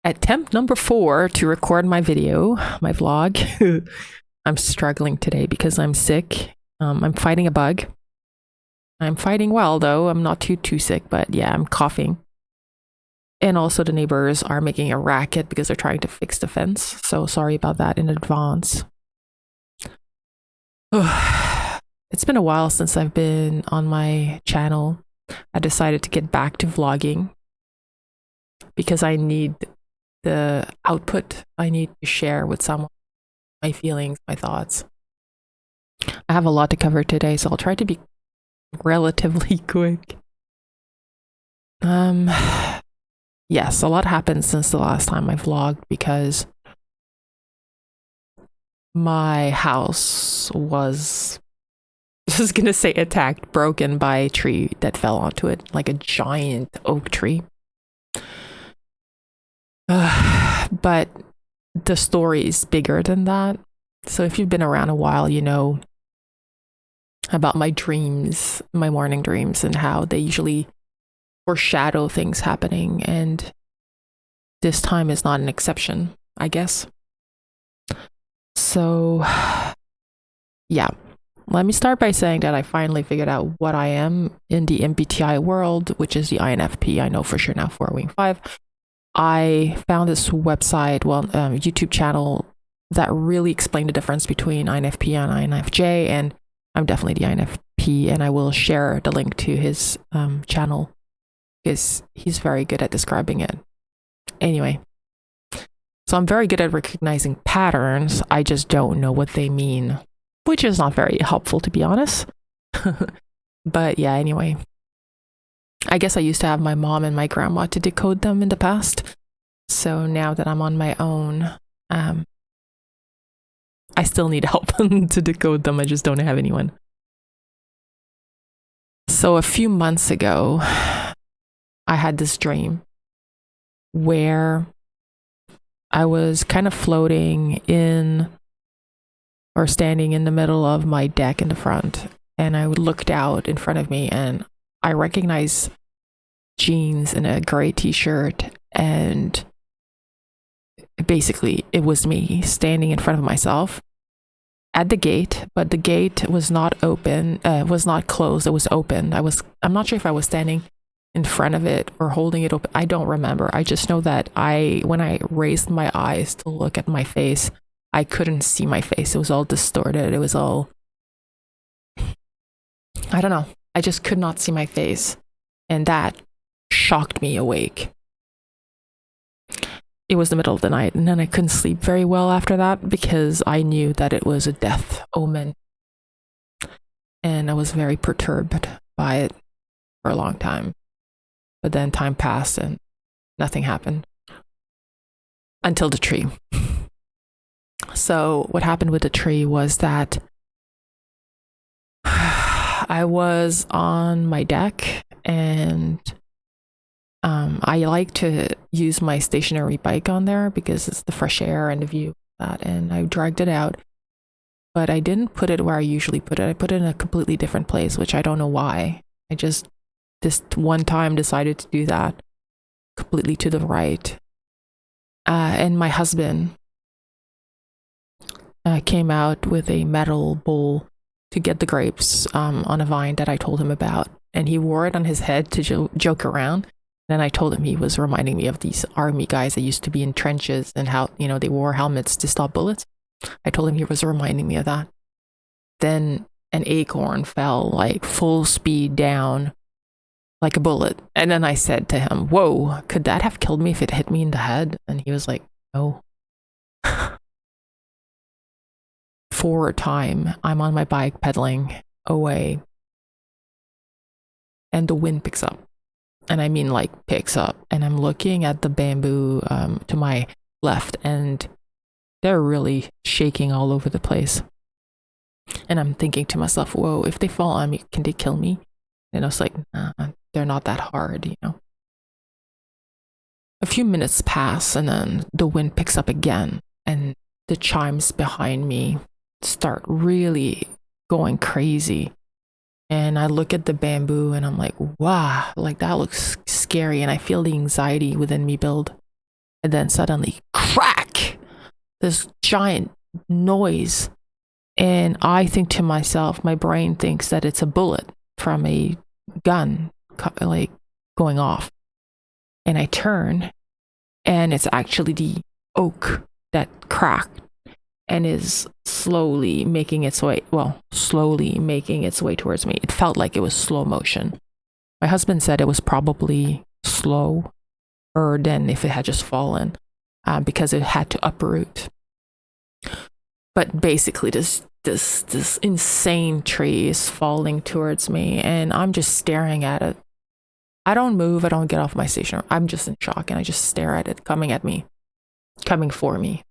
Attempt number 4 to record my video, my vlog. I'm struggling today because I'm sick. I'm fighting a bug. I'm fighting well though. I'm not too sick, but yeah, I'm coughing. And also the neighbors are making a racket because they're trying to fix the fence. So sorry about that in advance. It's been a while since I've been on my channel. I decided to get back to vlogging because I need the output. I need to share with someone my feelings, my thoughts. I have a lot to cover today, so I'll try to be relatively quick. Yes, a lot happened since the last time I vlogged because my house was, I was gonna say attacked, broken by a tree that fell onto it, like a giant oak tree. But the story is bigger than that. So if you've been around a while, you know about my dreams, my morning dreams, and how they usually foreshadow things happening. And this time is not an exception, I guess. So, yeah. Let me start by saying that I finally figured out what I am in the mbti world, which is the infp. I know for sure now, 4-wing-5. I found this website, YouTube channel that really explained the difference between INFP and INFJ, and I'm definitely the INFP, and I will share the link to his channel because he's very good at describing it. Anyway, so I'm very good at recognizing patterns. I just don't know what they mean, which is not very helpful, to be honest. But yeah, anyway. I guess I used to have my mom and my grandma to decode them in the past. So now that I'm on my own, I still need help to decode them. I just don't have anyone. So a few months ago, I had this dream where I was kind of floating in or standing in the middle of my deck in the front. And I looked out in front of me and I recognized jeans and a gray t-shirt, and basically it was me standing in front of myself at the gate, but the gate was not open, was not closed, it was open. I'm not sure if I was standing in front of it or holding it open. I don't remember. I just know that when I raised my eyes to look at my face, I couldn't see my face. It was all distorted. It was all, I don't know. I just could not see my face. And that shocked me awake. It was the middle of the night, and then I couldn't sleep very well after that because I knew that it was a death omen. And I was very perturbed by it for a long time. But then time passed and nothing happened until the tree. So what happened with the tree was that I was on my deck, and I like to use my stationary bike on there because it's the fresh air and the view of that, and I dragged it out. But I didn't put it where I usually put it. I put it in a completely different place, which I don't know why. I just this one time decided to do that, completely to the right. And my husband came out with a metal bowl to get the grapes on a vine that I told him about. And he wore it on his head to joke around. Then I told him he was reminding me of these army guys that used to be in trenches and how, they wore helmets to stop bullets. I told him he was reminding me of that. Then an acorn fell like full speed down like a bullet. And then I said to him, "Whoa, could that have killed me if it hit me in the head?" And he was like, "No." For a time, I'm on my bike pedaling away, and the wind picks up. And I mean like picks up. And I'm looking at the bamboo to my left, and they're really shaking all over the place. And I'm thinking to myself, whoa, if they fall on me, can they kill me? And I was like, nah, they're not that hard, A few minutes pass, and then the wind picks up again, and the chimes behind me start really going crazy. And I look at the bamboo and I'm like, wow, like that looks scary. And I feel the anxiety within me build. And then suddenly, crack! This giant noise. And I think to myself, my brain thinks that it's a bullet from a gun, like going off. And I turn, and it's actually the oak that cracked and is slowly making its way towards me. It felt like it was slow motion. My husband said it was probably slower than if it had just fallen, because it had to uproot. But basically, this insane tree is falling towards me, and I'm just staring at it. I don't move. I don't get off my station. I'm just in shock, and I just stare at it coming for me.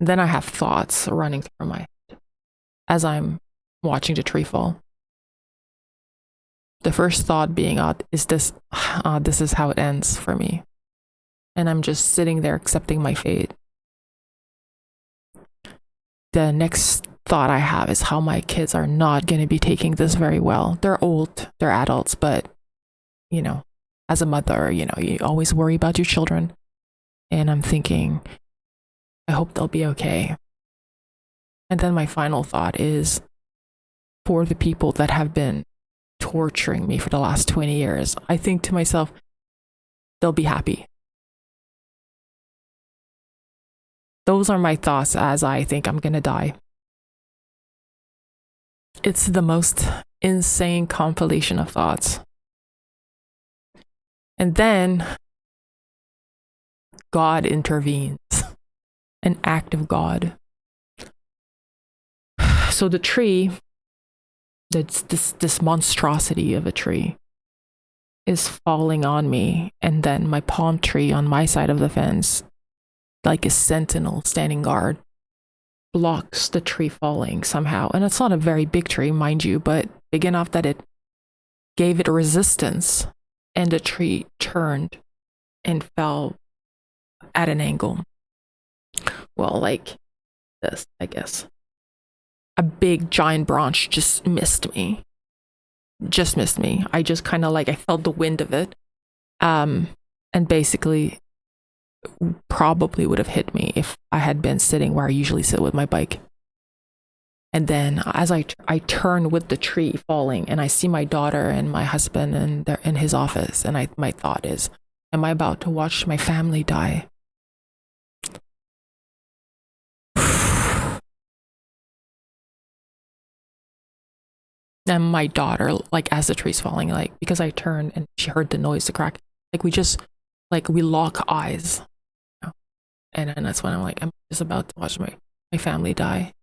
Then I have thoughts running through my head as I'm watching the tree fall. The first thought being, is this is how it ends for me. And I'm just sitting there accepting my fate. The next thought I have is how my kids are not going to be taking this very well. They're old, they're adults, but, as a mother, you always worry about your children. And I'm thinking, I hope they'll be okay. And then my final thought is, for the people that have been torturing me for the last 20 years, I think to myself, they'll be happy. Those are my thoughts as I think I'm going to die. It's the most insane compilation of thoughts. And then God intervenes, an act of God. So the tree, that's this monstrosity of a tree, is falling on me, and then my palm tree on my side of the fence, like a sentinel standing guard, blocks the tree falling somehow. And it's not a very big tree, mind you, but big enough that it gave it resistance, and the tree turned and fell at an angle. Well, like this, I guess. A big giant branch just missed me. I just kind of I felt the wind of it. And basically probably would have hit me if I had been sitting where I usually sit with my bike. And then as I turn with the tree falling, and I see my daughter and my husband, and they're in his office, and my thought is, am I about to watch my family die? And my daughter, as the tree's falling, because I turned and she heard the noise, the crack, we lock eyes. And that's when I'm just about to watch my family die.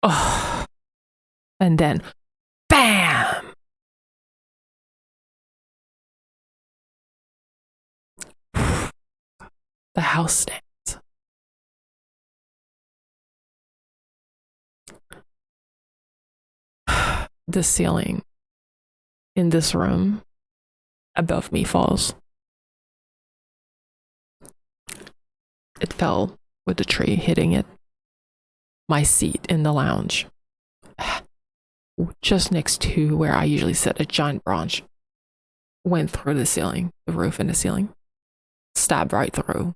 Oh. And then, bam! The house stands. The ceiling in this room above me falls. It fell with the tree hitting it. My seat in the lounge, just next to where I usually sit, a giant branch went through the ceiling, the roof and the ceiling, stabbed right through.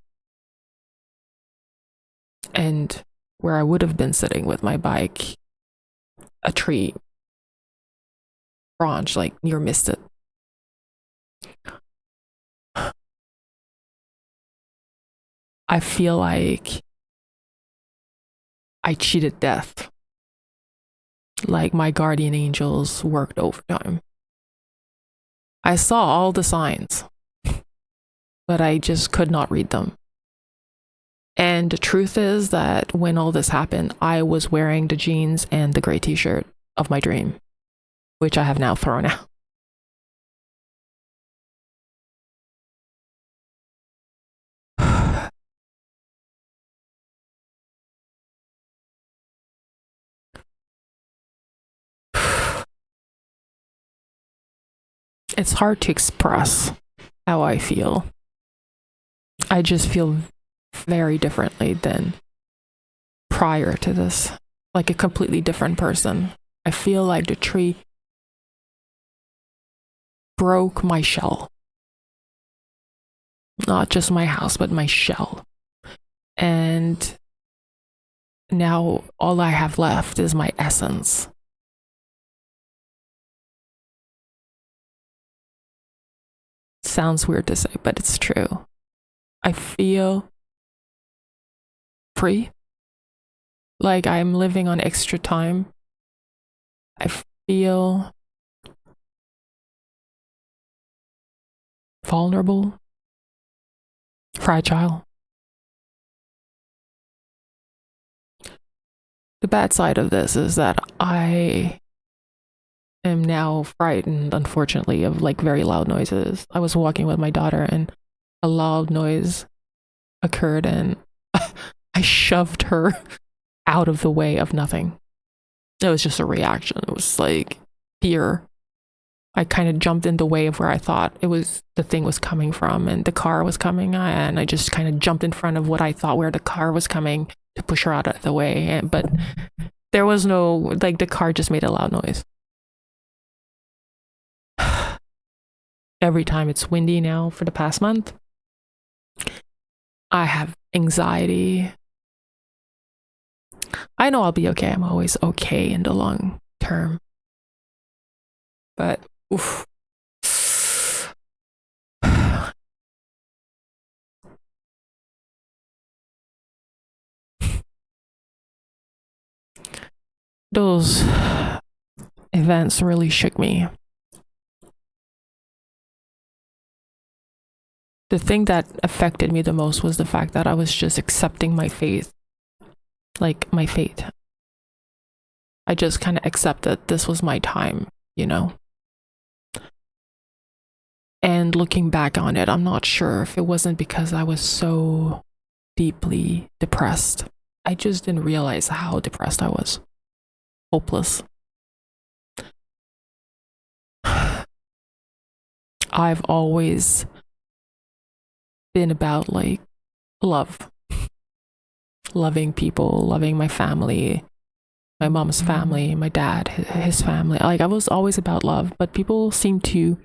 And where I would have been sitting with my bike, a tree branch near missed it. I feel like I cheated death. Like my guardian angels worked overtime. I saw all the signs, but I just could not read them. And the truth is that when all this happened, I was wearing the jeans and the gray t-shirt of my dream, which I have now thrown out. It's hard to express how I feel. I just feel very differently than prior to this, like a completely different person. I feel like the tree broke my shell. Not just my house, but my shell. And now all I have left is my essence. Sounds weird to say, but it's true. I feel free. Like I'm living on extra time. I feel vulnerable, fragile. The bad side of this is that I am now frightened, unfortunately, of like very loud noises. I was walking with my daughter and a loud noise occurred and I shoved her out of the way of nothing. It was just a reaction. It was like fear. I kind of jumped in the way of where I thought the thing was coming from, and the car was coming, and I just kind of jumped in front of what I thought where the car was coming to push her out of the way. But there was no, like, the car just made a loud noise. Every time it's windy now for the past month, I have anxiety. I know I'll be okay. I'm always okay in the long term. But, oof. Those events really shook me. The thing that affected me the most was the fact that I was just accepting my fate. Like my fate. I just kind of accepted this was my time, you know? And looking back on it, I'm not sure if it wasn't because I was so deeply depressed. I just didn't realize how depressed I was. Hopeless. I've always been about like love. Loving people, loving my family, my mom's family, my dad, his family. Like I was always about love, but people seem to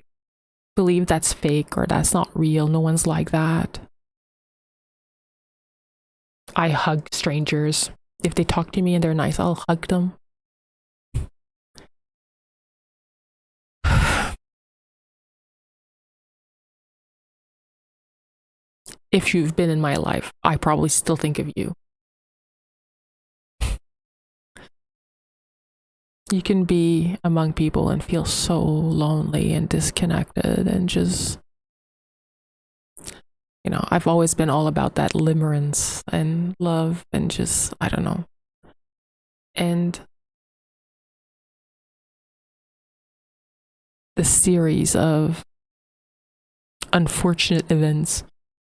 believe that's fake or that's not real. No one's like that. I hug strangers. If they talk to me and they're nice, I'll hug them. If you've been in my life, I probably still think of you. You can be among people and feel so lonely and disconnected and just, you know, I've always been all about that limerence and love and just, I don't know. And the series of unfortunate events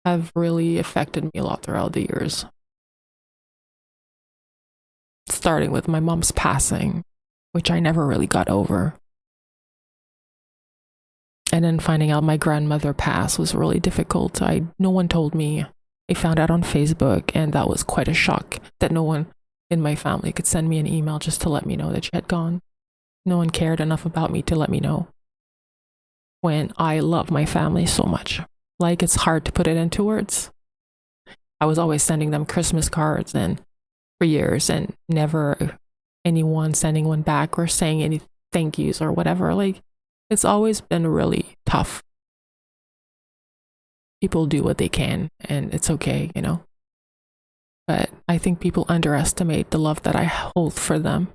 have really affected me a lot throughout the years. Starting with my mom's passing, which I never really got over. And then finding out my grandmother passed was really difficult. No one told me. I found out on Facebook, and that was quite a shock that no one in my family could send me an email just to let me know that she had gone. No one cared enough about me to let me know when I love my family so much. Like, it's hard to put it into words. I was always sending them Christmas cards and for years, and never anyone sending one back or saying any thank yous or whatever. Like, it's always been really tough. People do what they can, and it's okay, you know. But I think people underestimate the love that I hold for them.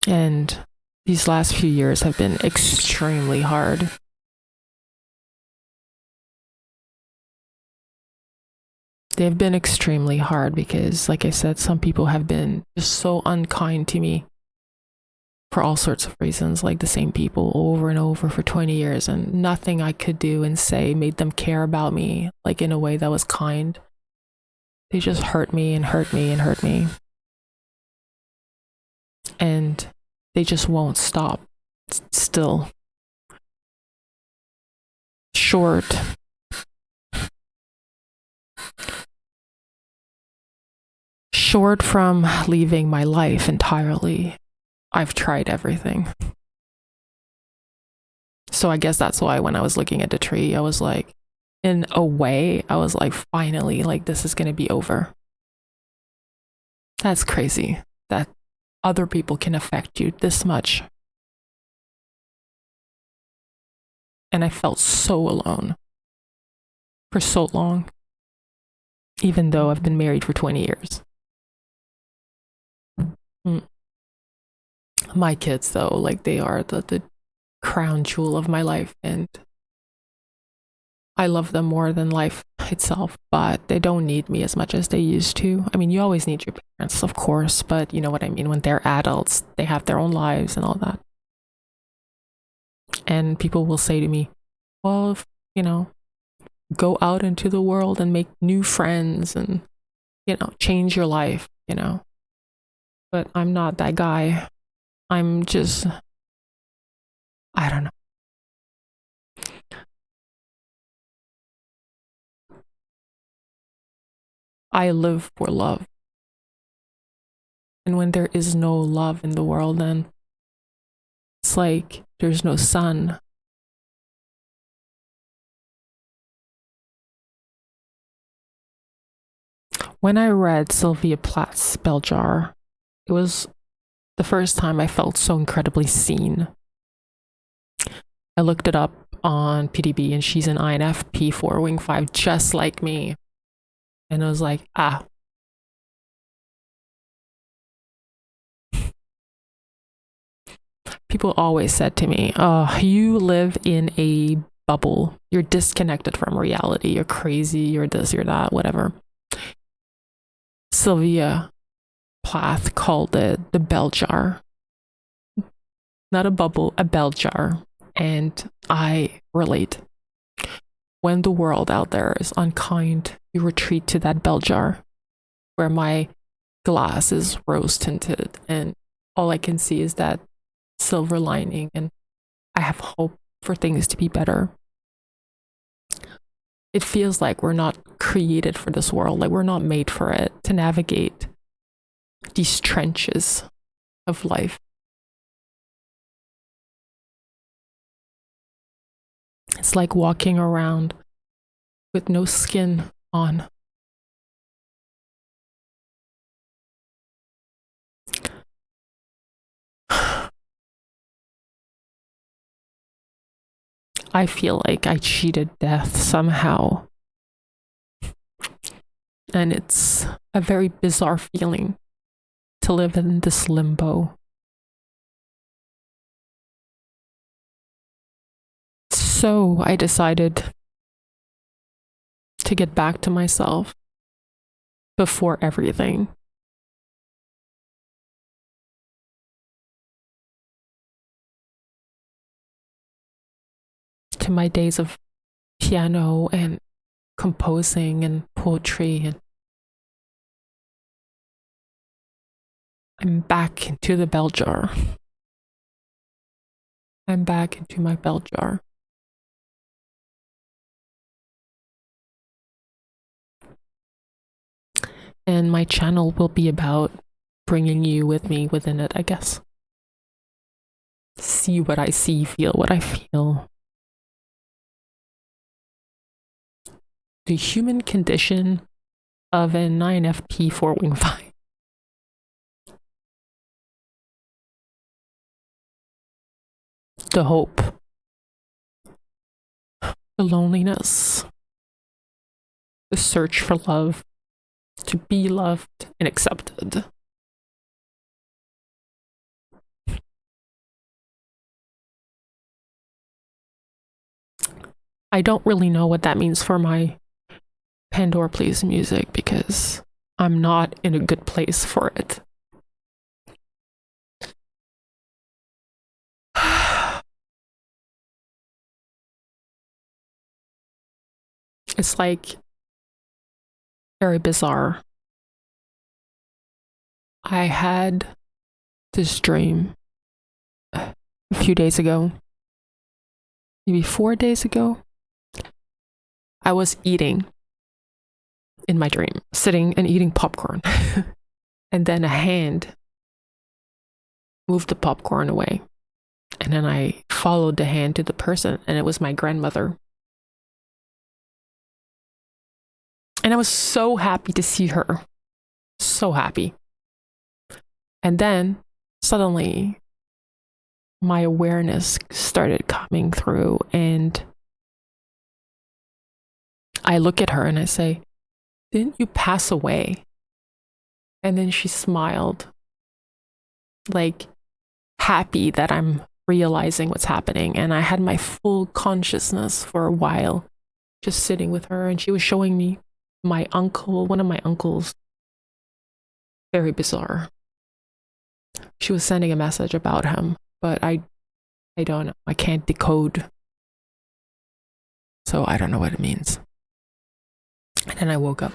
And these last few years have been extremely hard. They've been extremely hard because, like I said, some people have been just so unkind to me for all sorts of reasons, like the same people over and over for 20 years, and nothing I could do and say made them care about me, like in a way that was kind. They just hurt me and hurt me and hurt me. And they just won't stop. Still. Short. Short from leaving my life entirely, I've tried everything. So I guess that's why when I was looking at the tree, I was like, in a way, I was like, finally, like, this is going to be over. That's crazy that other people can affect you this much. And I felt so alone for so long, even though I've been married for 20 years. My kids, though, like, they are the crown jewel of my life, and I love them more than life itself, but they don't need me as much as they used to. I mean, you always need your parents, of course, but you know what I mean? When they're adults, they have their own lives and all that. And people will say to me, well, if, you know, go out into the world and make new friends and, you know, change your life, you know. But I'm not that guy. I'm just, I don't know. I live for love. And when there is no love in the world, then it's like there's no sun. When I read Sylvia Plath's Bell Jar, it was the first time I felt so incredibly seen. I looked it up on PDB and she's an INFP 4 Wing 5, just like me. And I was like, ah. People always said to me, oh, you live in a bubble. You're disconnected from reality. You're crazy. You're this, you're that, whatever. Sylvia Plath called it the bell jar. Not a bubble, a bell jar. And I relate. When the world out there is unkind, you retreat to that bell jar where my glass is rose tinted and all I can see is that silver lining and I have hope for things to be better. It feels like we're not created for this world, like we're not made for it to navigate these trenches of life. It's like walking around with no skin on. I feel like I cheated death somehow. And it's a very bizarre feeling to live in this limbo. So I decided to get back to myself before everything. To my days of piano and composing and poetry, and I'm back into the bell jar. I'm back into my bell jar. And my channel will be about bringing you with me within it, I guess. See what I see, feel what I feel. The human condition of an INFP 4 Wing 5. The hope, the loneliness, the search for love, to be loved and accepted. I don't really know what that means for my Pandora Please music because I'm not in a good place for it. It's like very bizarre. I had this dream a few days ago, maybe 4 days ago. I was eating in my dream, sitting and eating popcorn. And then a hand moved the popcorn away. And then I followed the hand to the person, and it was my grandmother. And I was so happy to see her. So happy. And then suddenly my awareness started coming through, and I look at her and I say, "Didn't you pass away?" And then she smiled, like happy that I'm realizing what's happening. And I had my full consciousness for a while, just sitting with her. And she was showing me my uncle, one of my uncles. Very bizarre. She was sending a message about him, but I don't know. I can't decode. So I don't know what it means. And then I woke up.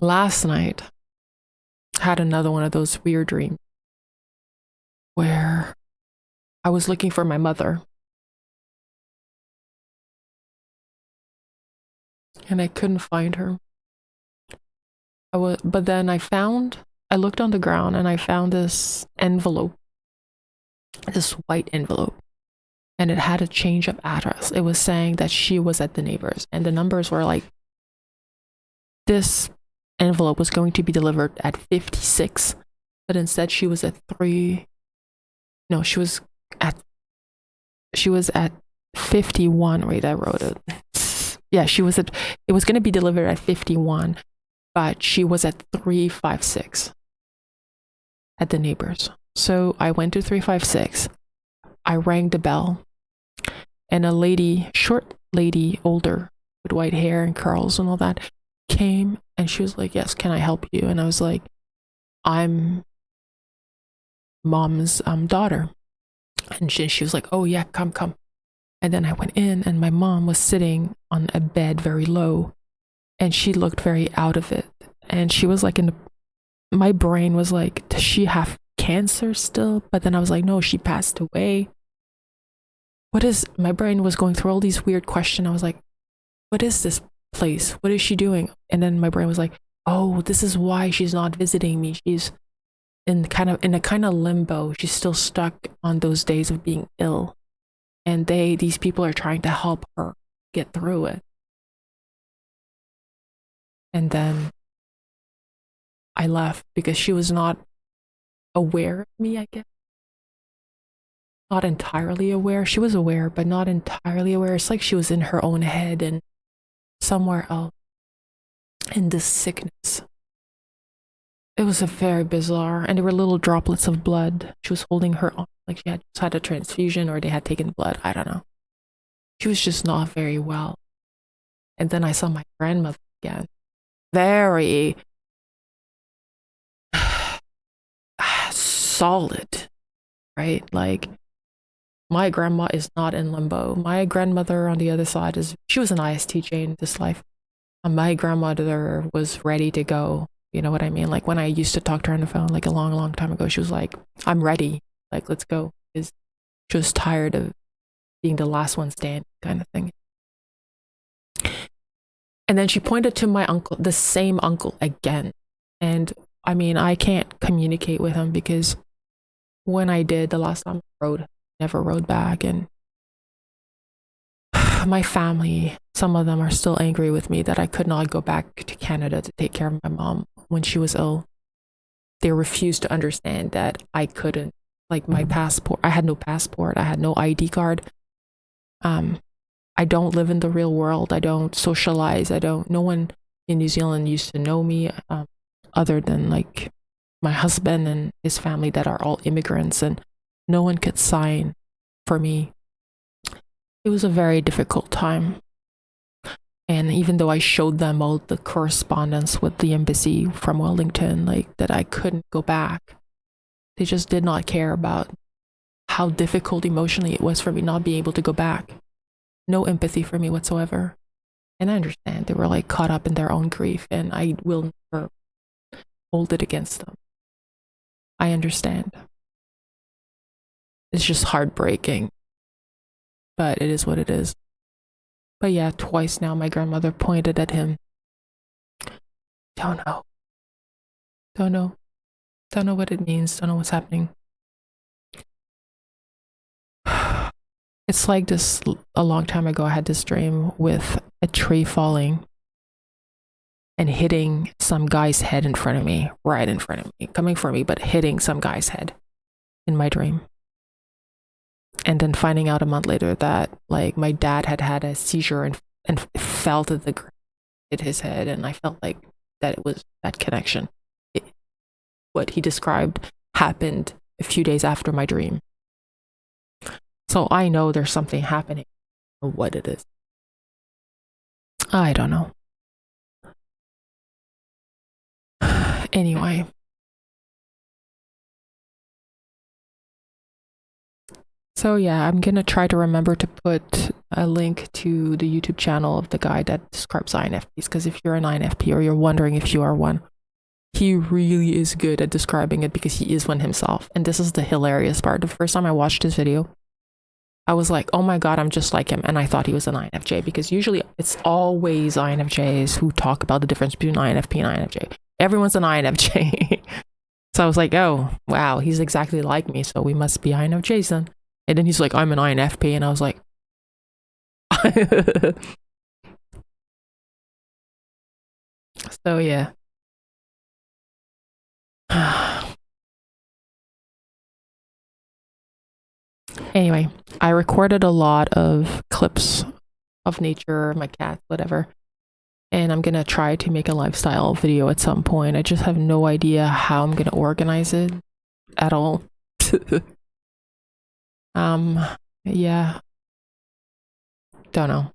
Last night, I had another one of those weird dreams where I was looking for my mother. And I couldn't find her. But then I looked on the ground and I found this envelope, this white envelope, and it had a change of address. It was saying that she was at the neighbors, and the numbers were like, this envelope was going to be delivered at 56, but instead she was at she was at 51. Wait, I wrote it. Yeah, it was going to be delivered at 51, but she was at 356 at the neighbors. So I went to 356. I rang the bell, and a lady, short lady, older, with white hair and curls and all that, came, and she was like, "Yes, can I help you?" And I was like, "I'm mom's daughter." And she was like, "Oh yeah, come." And then I went in, and my mom was sitting on a bed very low, and she looked very out of it. And she was like my brain was like, does she have cancer still? But then I was like, no, she passed away. My brain was going through all these weird questions. I was like, what is this place? What is she doing? And then my brain was like, oh, this is why she's not visiting me. She's in a kind of limbo. She's still stuck on those days of being ill. And these people are trying to help her get through it. And then I left because she was not aware of me, I guess. Not entirely aware. She was aware, but not entirely aware. It's like she was in her own head and somewhere else in this sickness. It was a very bizarre, and there were little droplets of blood. She was holding her arm like she had just had a transfusion, or they had taken blood. I don't know. She was just not very well. And then I saw my grandmother again. Very solid, right? Like, my grandma is not in limbo. My grandmother on the other side she was an ISTJ in this life. And my grandmother was ready to go. You know what I mean? Like, when I used to talk to her on the phone, like a long, long time ago, she was like, I'm ready. Like, let's go. Because she was tired of being the last one standing, kind of thing. And then she pointed to my uncle, the same uncle again. And I mean, I can't communicate with him because when I did the last time I never rode back. And my family, some of them are still angry with me that I could not go back to Canada to take care of my mom when she was ill. They refused to understand that I couldn't, like, my passport, I had no passport, I had no ID card. I don't live in the real world. I don't socialize. No one in New Zealand used to know me, other than like my husband and his family that are all immigrants, and no one could sign for me. It was a very difficult time. And even though I showed them all the correspondence with the embassy from Wellington, like, that I couldn't go back, they just did not care about how difficult emotionally it was for me not being able to go back. No empathy for me whatsoever. And I understand they were like caught up in their own grief, and I will never hold it against them. I understand. It's just heartbreaking, but it is what it is. But yeah, twice now my grandmother pointed at him. Don't know. Don't know. Don't know what it means. Don't know what's happening. It's like this, a long time ago, I had this dream with a tree falling and hitting some guy's head in front of me, right in front of me, coming for me, but hitting some guy's head in my dream. And then finding out a month later that like my dad had had a seizure and fell to the ground, hit his head. And I felt like that it was that connection. What he described happened a few days after my dream. So I know there's something happening. What it is, I don't know. Anyway. So yeah, I'm gonna try to remember to put a link to the YouTube channel of the guy that describes INFPs, because if you're an INFP or you're wondering if you are one, he really is good at describing it because he is one himself. And this is the hilarious part. The first time I watched his video, I was like, oh my God, I'm just like him. And I thought he was an INFJ, because usually it's always INFJs who talk about the difference between INFP and INFJ. Everyone's an INFJ. So I was like, oh, wow, he's exactly like me. So we must be INFJs then. And then he's like, I'm an INFP. And I was like, so yeah. Anyway, I recorded a lot of clips of nature, my cats, whatever. And I'm going to try to make a lifestyle video at some point. I just have no idea how I'm going to organize it at all. Yeah. Don't know.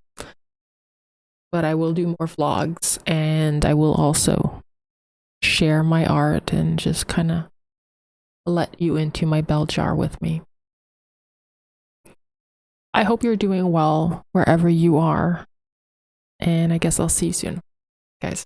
But I will do more vlogs, and I will also share my art and just kind of let you into my bell jar with me. I hope you're doing well wherever you are. And I guess I'll see you soon, guys.